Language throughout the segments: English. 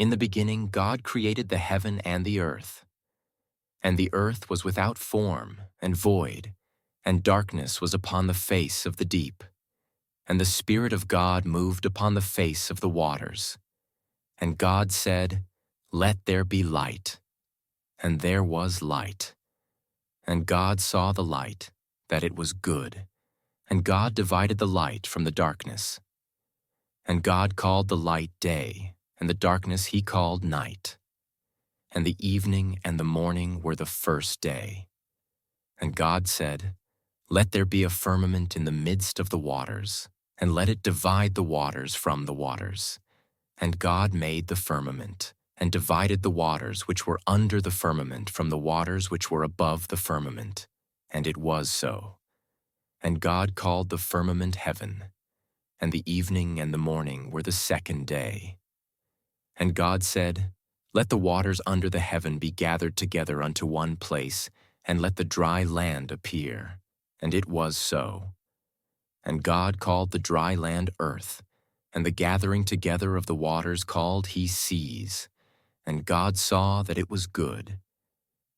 In the beginning, God created the heaven and the earth. And the earth was without form and void, and darkness was upon the face of the deep. And the Spirit of God moved upon the face of the waters. And God said, "Let there be light." And there was light. And God saw the light, that it was good. And God divided the light from the darkness. And God called the light day, and the darkness he called night. And the evening and the morning were the first day. And God said, "Let there be a firmament in the midst of the waters, and let it divide the waters from the waters." And God made the firmament, and divided the waters which were under the firmament from the waters which were above the firmament. And it was so. And God called the firmament heaven. And the evening and the morning were the second day. And God said, "Let the waters under the heaven be gathered together unto one place, and let the dry land appear." And it was so. And God called the dry land earth, and the gathering together of the waters called he seas. And God saw that it was good.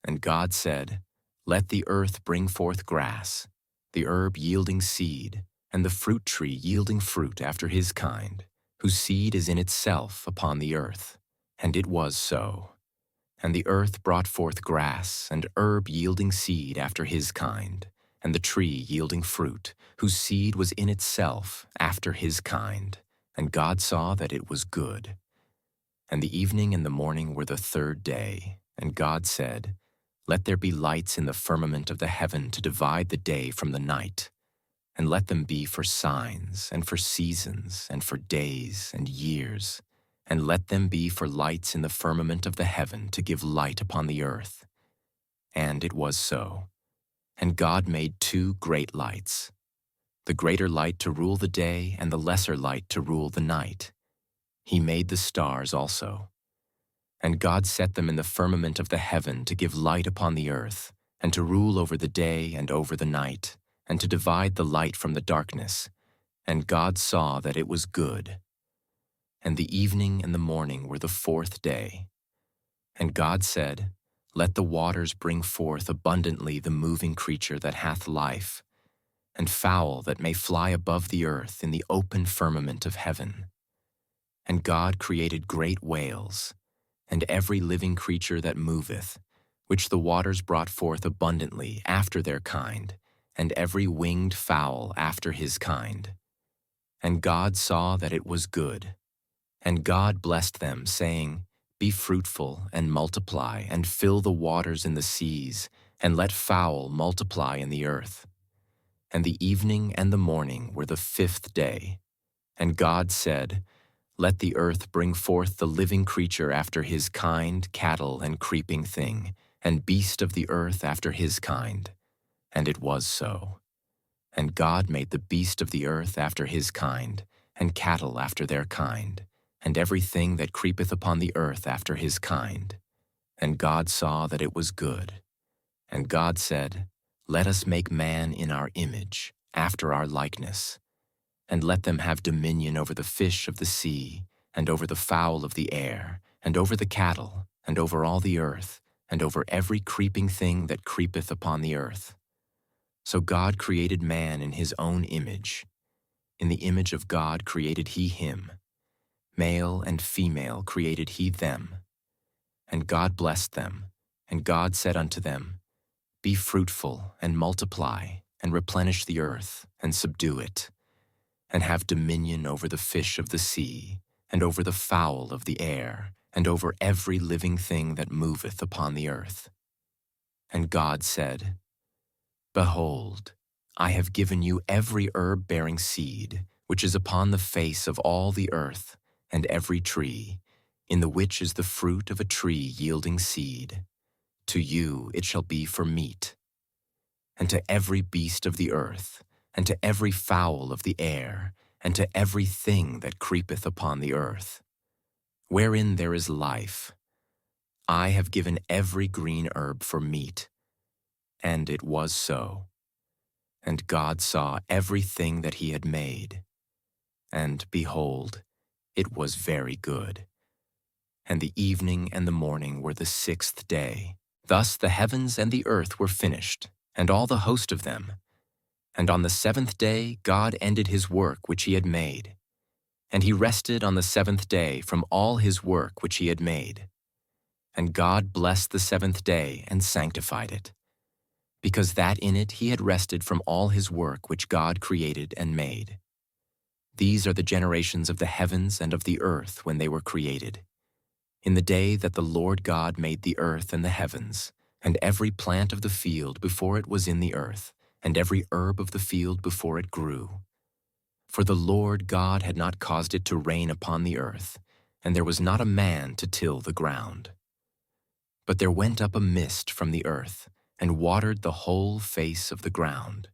And God said, "Let the earth bring forth grass, the herb yielding seed, and the fruit tree yielding fruit after his kind, whose seed is in itself upon the earth." And it was so. And the earth brought forth grass, and herb yielding seed after his kind, and the tree yielding fruit, whose seed was in itself after his kind. And God saw that it was good. And the evening and the morning were the third day. And God said, "Let there be lights in the firmament of the heaven to divide the day from the night, and let them be for signs, and for seasons, and for days and years, and let them be for lights in the firmament of the heaven to give light upon the earth." And it was so. And God made two great lights, the greater light to rule the day, and the lesser light to rule the night. He made the stars also. And God set them in the firmament of the heaven to give light upon the earth, and to rule over the day and over the night, and to divide the light from the darkness. And God saw that it was good. And the evening and the morning were the fourth day. And God said, "Let the waters bring forth abundantly the moving creature that hath life, and fowl that may fly above the earth in the open firmament of heaven." And God created great whales, and every living creature that moveth, which the waters brought forth abundantly after their kind, and every winged fowl after his kind. And God saw that it was good. And God blessed them, saying, "Be fruitful, and multiply, and fill the waters in the seas, and let fowl multiply in the earth." And the evening and the morning were the fifth day. And God said, "Let the earth bring forth the living creature after his kind, cattle and creeping thing, and beast of the earth after his kind." And it was so. And God made the beast of the earth after his kind, and cattle after their kind, and everything that creepeth upon the earth after his kind. And God saw that it was good. And God said, "Let us make man in our image, after our likeness, and let them have dominion over the fish of the sea, and over the fowl of the air, and over the cattle, and over all the earth, and over every creeping thing that creepeth upon the earth." So God created man in his own image. In the image of God created he him. Male and female created he them. And God blessed them, and God said unto them, "Be fruitful, and multiply, and replenish the earth, and subdue it, and have dominion over the fish of the sea, and over the fowl of the air, and over every living thing that moveth upon the earth." And God said, "Behold, I have given you every herb-bearing seed, which is upon the face of all the earth, and every tree, in the which is the fruit of a tree yielding seed. To you it shall be for meat. And to every beast of the earth, and to every fowl of the air, and to every thing that creepeth upon the earth, wherein there is life, I have given every green herb for meat." And it was so. And God saw everything that he had made, and behold, it was very good. and the evening and the morning were the sixth day. Thus the heavens and the earth were finished, and all the host of them. And on the seventh day God ended his work which he had made. And he rested on the seventh day from all his work which he had made. And God blessed the seventh day and sanctified it, because that in it he had rested from all his work which God created and made. These are the generations of the heavens and of the earth when they were created, in the day that the Lord God made the earth and the heavens, and every plant of the field before it was in the earth, and every herb of the field before it grew. For the Lord God had not caused it to rain upon the earth, and there was not a man to till the ground. But there went up a mist from the earth, and watered the whole face of the ground.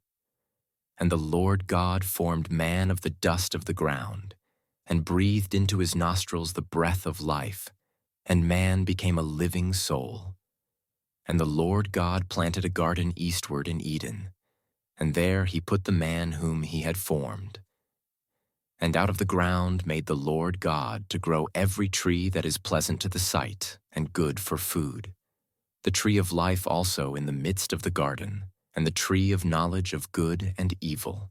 And the Lord God formed man of the dust of the ground, and breathed into his nostrils the breath of life, and man became a living soul. And the Lord God planted a garden eastward in Eden, and there he put the man whom he had formed. And out of the ground made the Lord God to grow every tree that is pleasant to the sight and good for food, the tree of life also in the midst of the garden, and the tree of knowledge of good and evil.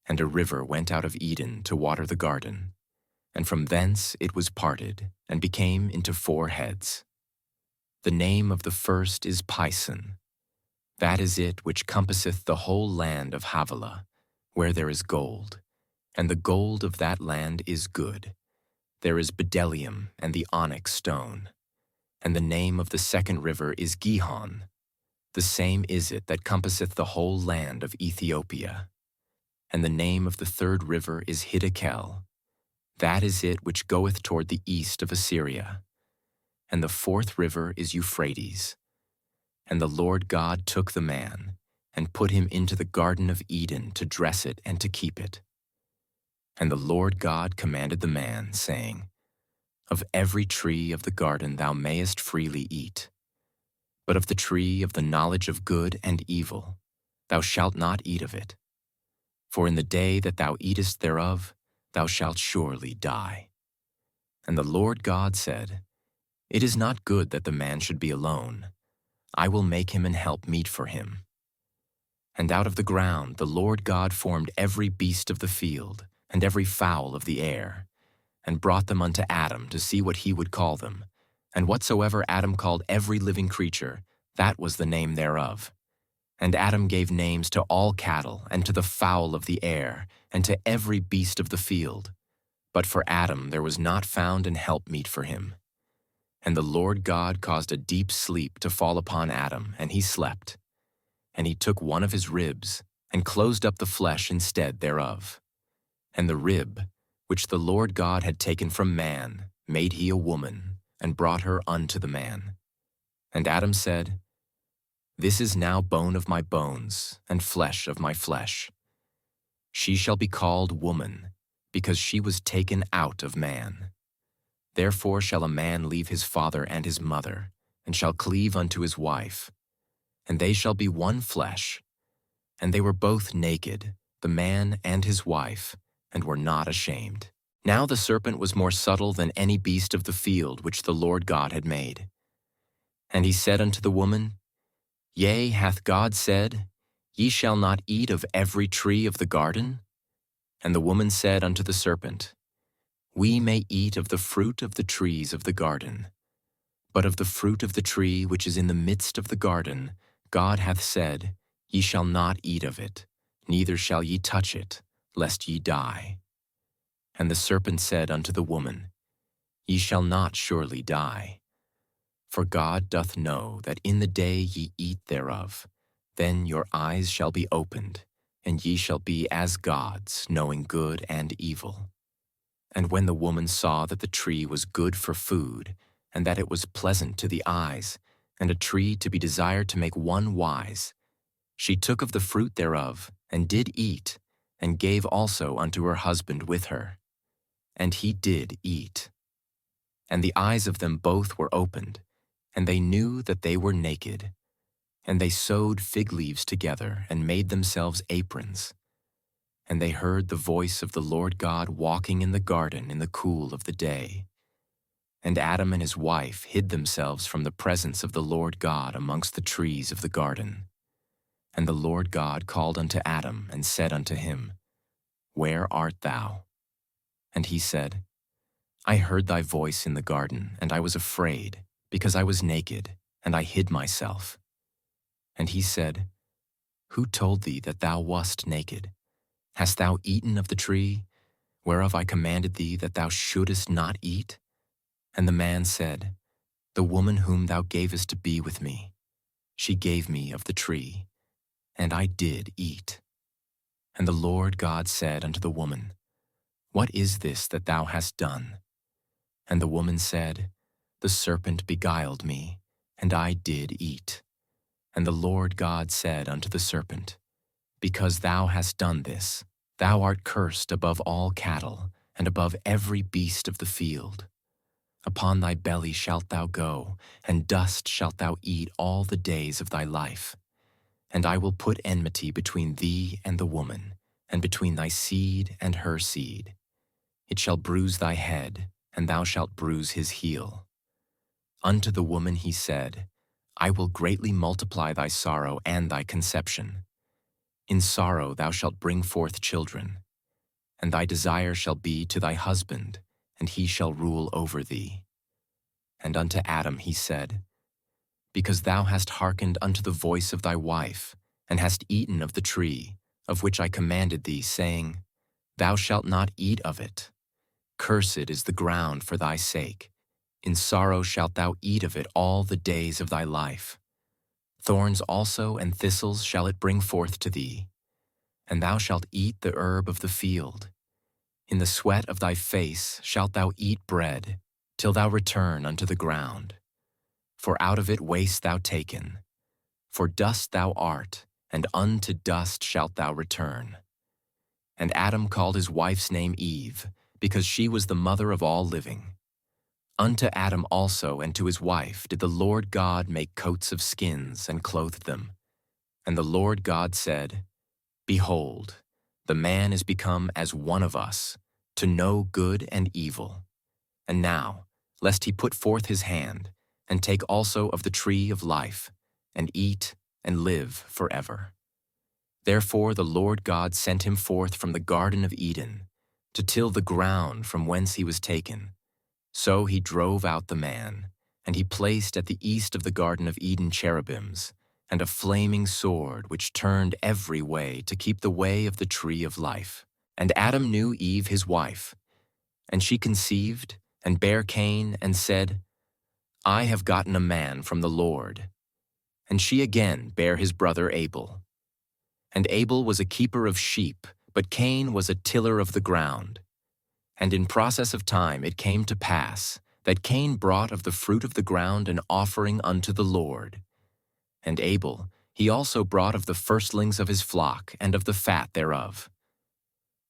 And a river went out of Eden to water the garden, and from thence it was parted, and became into 4 heads. The name of the first is Pison. That is it which compasseth the whole land of Havilah, where there is gold. And the gold of that land is good. There is bdellium and the onyx stone. And the name of the second river is Gihon. The same is it that compasseth the whole land of Ethiopia. And the name of the third river is Hiddekel. That is it which goeth toward the east of Assyria. And the fourth river is Euphrates. And the Lord God took the man, and put him into the garden of Eden to dress it and to keep it. And the Lord God commanded the man, saying, Of every tree of the garden thou mayest freely eat, but of the tree of the knowledge of good and evil thou shalt not eat of it. For in the day that thou eatest thereof, thou shalt surely die. And the Lord God said, It is not good that the man should be alone. I will make him an help meet for him. And out of the ground the Lord God formed every beast of the field, and every fowl of the air, and brought them unto Adam to see what he would call them. And whatsoever Adam called every living creature, that was the name thereof. And Adam gave names to all cattle, and to the fowl of the air, and to every beast of the field. But for Adam there was not found an helpmeet for him. And the Lord God caused a deep sleep to fall upon Adam, and he slept. And he took one of his ribs, and closed up the flesh instead thereof. And the rib, which the Lord God had taken from man, made he a woman, and brought her unto the man. And Adam said, This is now bone of my bones, and flesh of my flesh. She shall be called woman, because she was taken out of man. Therefore shall a man leave his father and his mother, and shall cleave unto his wife, and they shall be one flesh. And they were both naked, the man and his wife, and were not ashamed. Now the serpent was more subtle than any beast of the field which the Lord God had made. And he said unto the woman, Yea, hath God said, Ye shall not eat of every tree of the garden? And the woman said unto the serpent, We may eat of the fruit of the trees of the garden. But of the fruit of the tree which is in the midst of the garden, God hath said, Ye shall not eat of it, neither shall ye touch it, lest ye die. And the serpent said unto the woman, Ye shall not surely die. For God doth know that in the day ye eat thereof, then your eyes shall be opened, and ye shall be as gods, knowing good and evil. And when the woman saw that the tree was good for food, and that it was pleasant to the eyes, and a tree to be desired to make one wise, she took of the fruit thereof, and did eat, and gave also unto her husband with her. And he did eat. And the eyes of them both were opened, and they knew that they were naked. And they sewed fig leaves together, and made themselves aprons. And they heard the voice of the Lord God walking in the garden in the cool of the day. And Adam and his wife hid themselves from the presence of the Lord God amongst the trees of the garden. And the Lord God called unto Adam and said unto him, Where art thou? And he said, I heard thy voice in the garden, and I was afraid, because I was naked, and I hid myself. And he said, Who told thee that thou wast naked? Hast thou eaten of the tree, whereof I commanded thee that thou shouldest not eat? And the man said, The woman whom thou gavest to be with me, she gave me of the tree, and I did eat. And the Lord God said unto the woman, What is this that thou hast done? And the woman said, The serpent beguiled me, and I did eat. And the Lord God said unto the serpent, Because thou hast done this, thou art cursed above all cattle, and above every beast of the field. Upon thy belly shalt thou go, and dust shalt thou eat all the days of thy life. And I will put enmity between thee and the woman, and between thy seed and her seed. It shall bruise thy head, and thou shalt bruise his heel. Unto the woman he said, I will greatly multiply thy sorrow and thy conception. In sorrow thou shalt bring forth children, and thy desire shall be to thy husband, and he shall rule over thee. And unto Adam he said, Because thou hast hearkened unto the voice of thy wife, and hast eaten of the tree, of which I commanded thee, saying, Thou shalt not eat of it. Cursed is the ground for thy sake. In sorrow shalt thou eat of it all the days of thy life. Thorns also and thistles shall it bring forth to thee, and thou shalt eat the herb of the field. In the sweat of thy face shalt thou eat bread, till thou return unto the ground. For out of it wast thou taken. For dust thou art, and unto dust shalt thou return. And Adam called his wife's name Eve, because she was the mother of all living. Unto Adam also and to his wife did the Lord God make coats of skins, and clothed them. And the Lord God said, Behold, the man is become as one of us, to know good and evil. And now, lest he put forth his hand, and take also of the tree of life, and eat, and live forever. Therefore the Lord God sent him forth from the Garden of Eden, to till the ground from whence he was taken. So he drove out the man, and he placed at the east of the Garden of Eden cherubims, and a flaming sword which turned every way to keep the way of the tree of life. And Adam knew Eve his wife, and she conceived, and bare Cain, and said, I have gotten a man from the Lord. And she again bare his brother Abel. And Abel was a keeper of sheep, but Cain was a tiller of the ground. And in process of time it came to pass that Cain brought of the fruit of the ground an offering unto the Lord. And Abel, he also brought of the firstlings of his flock and of the fat thereof.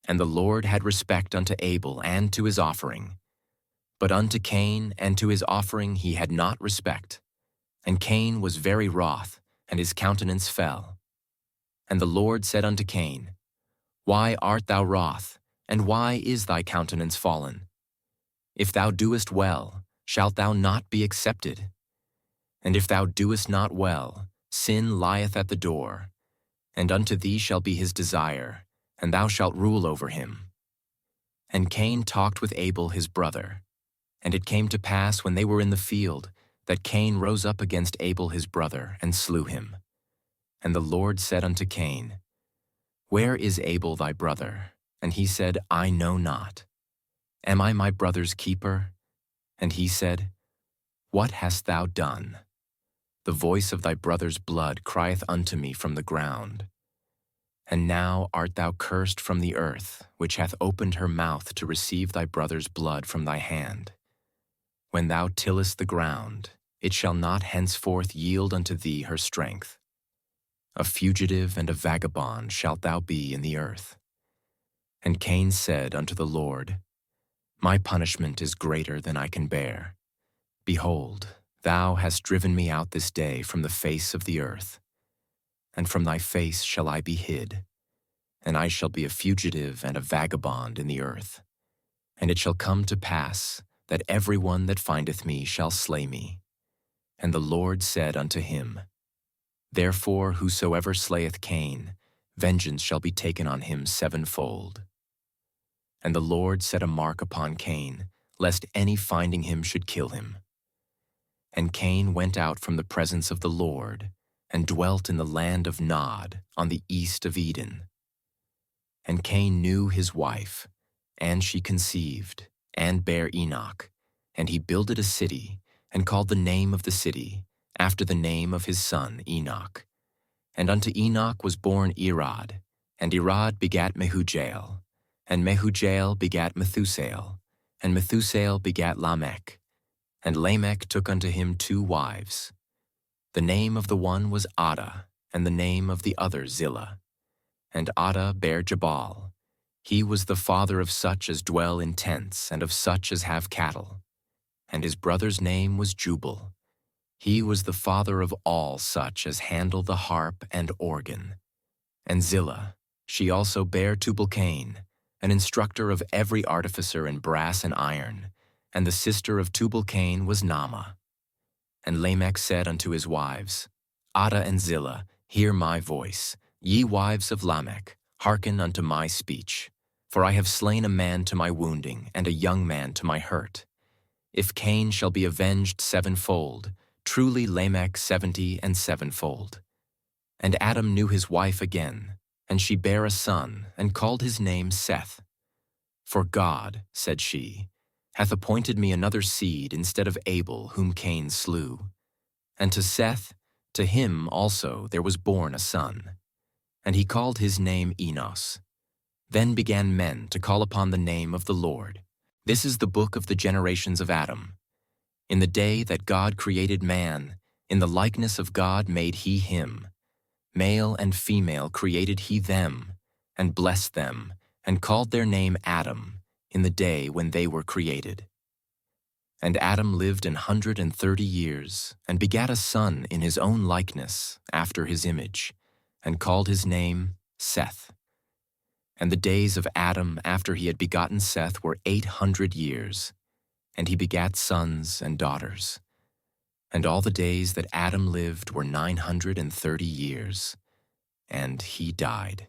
And the Lord had respect unto Abel and to his offering. But unto Cain and to his offering he had not respect. And Cain was very wroth, and his countenance fell. And the Lord said unto Cain, Why art thou wroth, and why is thy countenance fallen? If thou doest well, shalt thou not be accepted? And if thou doest not well, sin lieth at the door, and unto thee shall be his desire, and thou shalt rule over him. And Cain talked with Abel his brother. And it came to pass when they were in the field, that Cain rose up against Abel his brother, and slew him. And the Lord said unto Cain, Where is Abel thy brother? And he said, I know not. Am I my brother's keeper? And he said, What hast thou done? The voice of thy brother's blood crieth unto me from the ground. And now art thou cursed from the earth, which hath opened her mouth to receive thy brother's blood from thy hand. When thou tillest the ground, it shall not henceforth yield unto thee her strength. A fugitive and a vagabond shalt thou be in the earth. And Cain said unto the Lord, My punishment is greater than I can bear. Behold, thou hast driven me out this day from the face of the earth, and from thy face shall I be hid, and I shall be a fugitive and a vagabond in the earth. And it shall come to pass, that every one that findeth me shall slay me. And the Lord said unto him, Therefore whosoever slayeth Cain, vengeance shall be taken on him sevenfold. And the Lord set a mark upon Cain, lest any finding him should kill him. And Cain went out from the presence of the Lord, and dwelt in the land of Nod, on the east of Eden. And Cain knew his wife, and she conceived, and bare Enoch. And he builded a city, and called the name of the city, after the name of his son Enoch. And unto Enoch was born Irad, and Irad begat Mehujael, and Mehujael begat Methusael, and Methusael begat Lamech. And Lamech took unto him 2 wives. The name of the one was Ada, and the name of the other Zillah. And Ada bare Jabal. He was the father of such as dwell in tents, and of such as have cattle. And his brother's name was Jubal. He was the father of all such as handle the harp and organ. And Zillah, she also bare Tubal-Cain, an instructor of every artificer in brass and iron, and the sister of Tubal-Cain was Naamah. And Lamech said unto his wives, Ada and Zillah, hear my voice. Ye wives of Lamech, hearken unto my speech. For I have slain a man to my wounding, and a young man to my hurt. If Cain shall be avenged sevenfold, truly Lamech 70 and sevenfold. And Adam knew his wife again, and she bare a son, and called his name Seth. For God, said she, hath appointed me another seed instead of Abel, whom Cain slew. And to Seth, to him also there was born a son. And he called his name Enos. Then began men to call upon the name of the Lord. This is the book of the generations of Adam. In the day that God created man, in the likeness of God made he him. Male and female created he them, and blessed them, and called their name Adam, in the day when they were created. And Adam lived 130 years, and begat a son in his own likeness, after his image, and called his name Seth. And the days of Adam after he had begotten Seth were 800 years, and he begat sons and daughters. And all the days that Adam lived were 930 years, and he died.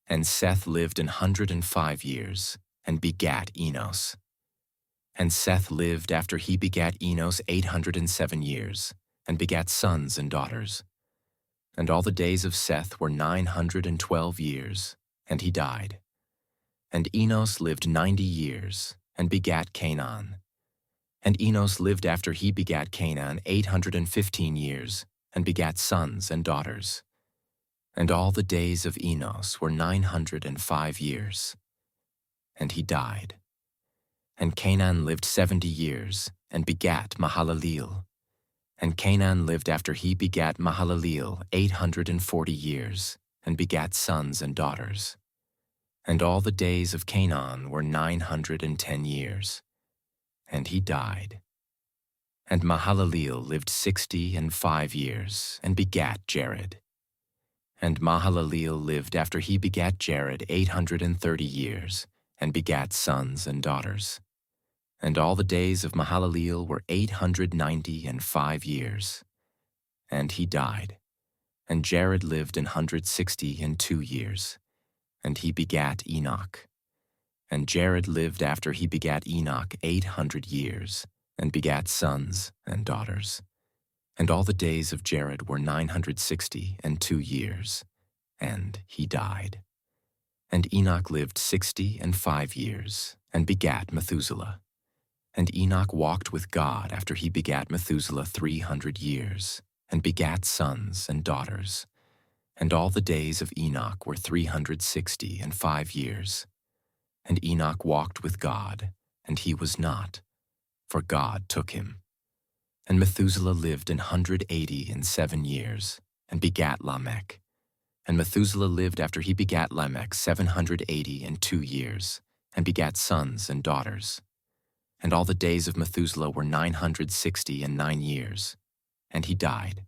And Seth lived 105 years, and begat Enos. And Seth lived after he begat Enos 807 years, and begat sons and daughters. And all the days of Seth were 912 years, and he died. And Enos lived 90 years, and begat Canaan. And Enos lived after he begat Canaan 815 years, and begat sons and daughters. And all the days of Enos were 905 years, and he died. And Canaan lived 70 years, and begat Mahalaleel. And Canaan lived after he begat Mahalaleel 840 years, and begat sons and daughters. And all the days of Canaan were 910 years, and he died. And Mahalaleel lived 65 years, and begat Jared. And Mahalaleel lived after he begat Jared 830 years, and begat sons and daughters. And all the days of Mahalaleel were 895 years, and he died. And Jared lived 162 years, and he begat Enoch. And Jared lived after he begat Enoch 800 years, and begat sons and daughters. And all the days of Jared were 962 years, and he died. And Enoch lived 65 years, and begat Methuselah. And Enoch walked with God after he begat Methuselah 300 years, and begat sons and daughters. And all the days of Enoch were 365 years. And Enoch walked with God, and he was not, for God took him. And Methuselah lived 187 years, and begat Lamech. And Methuselah lived after he begat Lamech 782 years, and begat sons and daughters. And all the days of Methuselah were 969 years, and he died.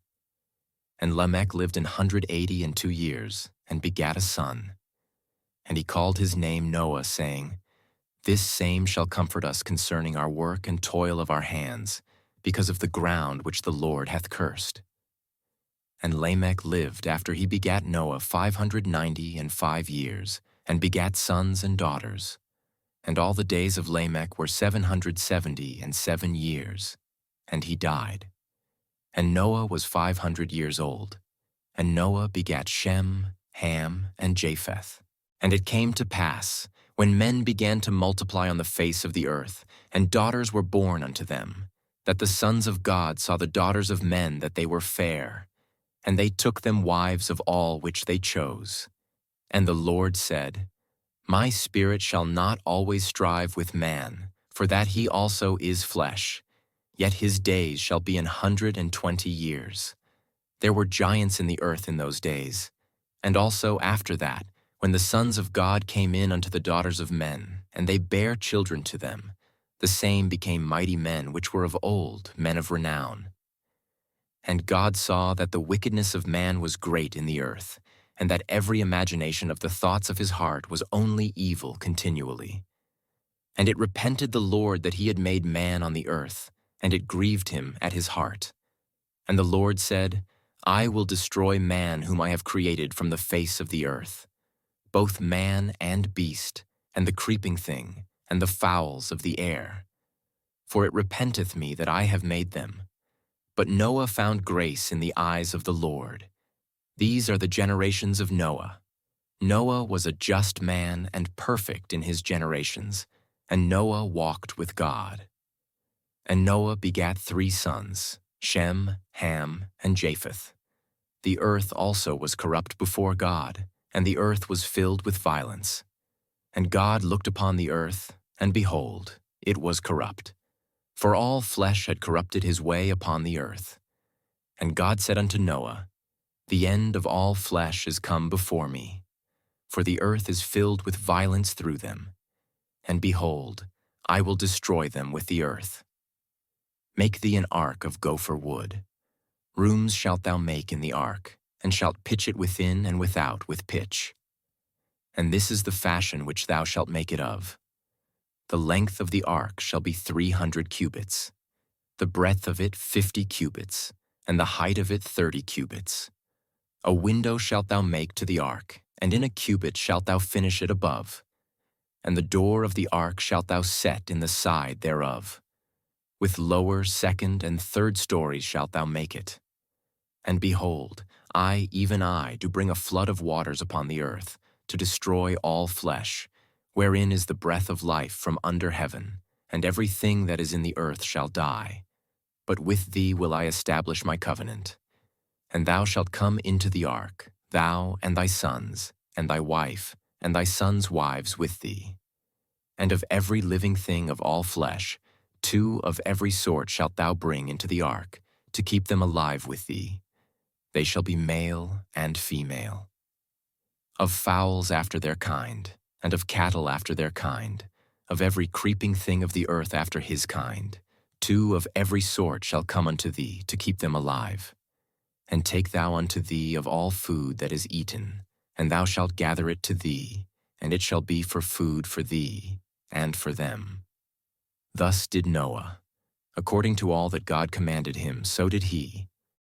And Lamech lived 182 years, and begat a son. And he called his name Noah, saying, This same shall comfort us concerning our work and toil of our hands, because of the ground which the Lord hath cursed. And Lamech lived after he begat Noah 595 years, and begat sons and daughters. And all the days of Lamech were 777 years, and he died. And Noah was 500 years old. And Noah begat Shem, Ham, and Japheth. And it came to pass, when men began to multiply on the face of the earth, and daughters were born unto them, that the sons of God saw the daughters of men that they were fair, and they took them wives of all which they chose. And the Lord said, My spirit shall not always strive with man, for that he also is flesh, yet his days shall be 120 years. There were giants in the earth in those days, and also after that, when the sons of God came in unto the daughters of men, and they bare children to them, the same became mighty men which were of old, men of renown. And God saw that the wickedness of man was great in the earth, and that every imagination of the thoughts of his heart was only evil continually. And it repented the Lord that he had made man on the earth, and it grieved him at his heart. And the Lord said, I will destroy man whom I have created from the face of the earth, both man and beast, and the creeping thing, and the fowls of the air. For it repenteth me that I have made them. But Noah found grace in the eyes of the Lord. These are the generations of Noah. Noah was a just man and perfect in his generations, and Noah walked with God. And Noah begat 3 sons, Shem, Ham, and Japheth. The earth also was corrupt before God, and the earth was filled with violence. And God looked upon the earth, and behold, it was corrupt. For all flesh had corrupted his way upon the earth. And God said unto Noah, The end of all flesh is come before me, for the earth is filled with violence through them. And behold, I will destroy them with the earth. Make thee an ark of gopher wood. Rooms shalt thou make in the ark, and shalt pitch it within and without with pitch. And this is the fashion which thou shalt make it of. The length of the ark shall be 300 cubits, the breadth of it 50 cubits, and the height of it 30 cubits. A window shalt thou make to the ark, and in a cubit shalt thou finish it above. And the door of the ark shalt thou set in the side thereof. With lower, second, and third stories shalt thou make it. And behold, I, even I, do bring a flood of waters upon the earth, to destroy all flesh, wherein is the breath of life from under heaven, and every thing that is in the earth shall die. But with thee will I establish my covenant. And thou shalt come into the ark, thou and thy sons, and thy wife, and thy sons' wives with thee. And of every living thing of all flesh, 2 of every sort shalt thou bring into the ark, to keep them alive with thee. They shall be male and female. Of fowls after their kind, and of cattle after their kind, of every creeping thing of the earth after his kind, 2 of every sort shall come unto thee, to keep them alive. And take thou unto thee of all food that is eaten, and thou shalt gather it to thee, and it shall be for food for thee, and for them. Thus did Noah. According to all that God commanded him, so did he,